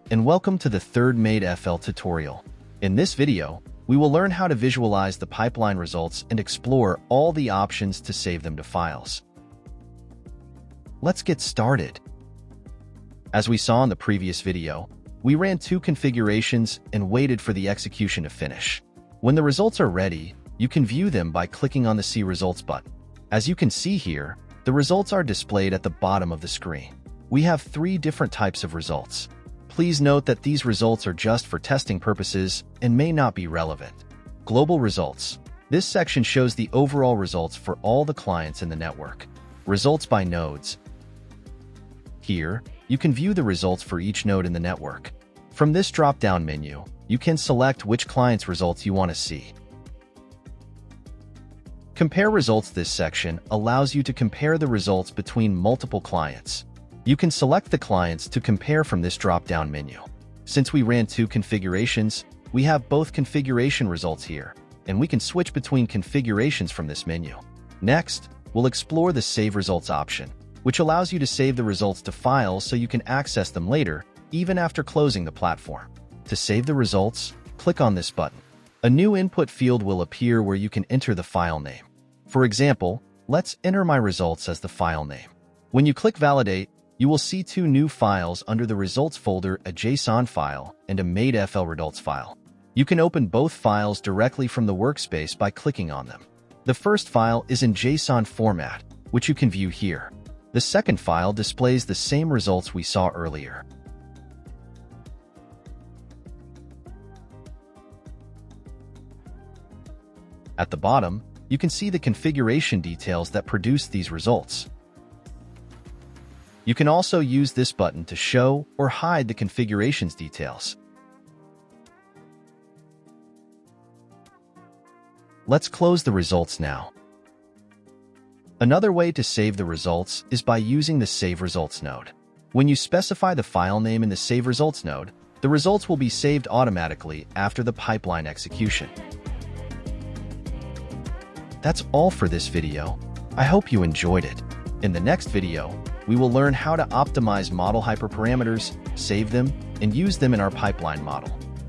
and welcome to the third MEDfl tutorial. In this video, we will learn how to visualize the pipeline results and explore all the options to save them to files. Let's get started. As we saw in the previous video, we ran 2 configurations and waited for the execution to finish. When the results are ready, you can view them by clicking on the See Results button. As you can see here, the results are displayed at the bottom of the screen. We have 3 different types of results. Please note that these results are just for testing purposes and may not be relevant. Global results. This section shows the overall results for all the clients in the network. Results by nodes. Here, you can view the results for each node in the network. From this drop-down menu, you can select which client's results you want to see. Compare results. This section allows you to compare the results between multiple clients. You can select the clients to compare from this drop-down menu. Since we ran 2 configurations, we have both configuration results here, and we can switch between configurations from this menu. Next, we'll explore the Save Results option, which allows you to save the results to files so you can access them later, even after closing the platform. To save the results, click on this button. A new input field will appear where you can enter the file name. For example, let's enter my results as the file name. When you click Validate, you will see 2 new files under the Results folder, a JSON file and a MEDfl results file. You can open both files directly from the workspace by clicking on them. The first file is in JSON format, which you can view here. The second file displays the same results we saw earlier. At the bottom, you can see the configuration details that produce these results. You can also use this button to show or hide the configurations details. Let's close the results now. Another way to save the results is by using the Save Results node. When you specify the file name in the Save Results node, the results will be saved automatically after the pipeline execution. That's all for this video. I hope you enjoyed it. In the next video, we will learn how to optimize model hyperparameters, save them, and use them in our pipeline model.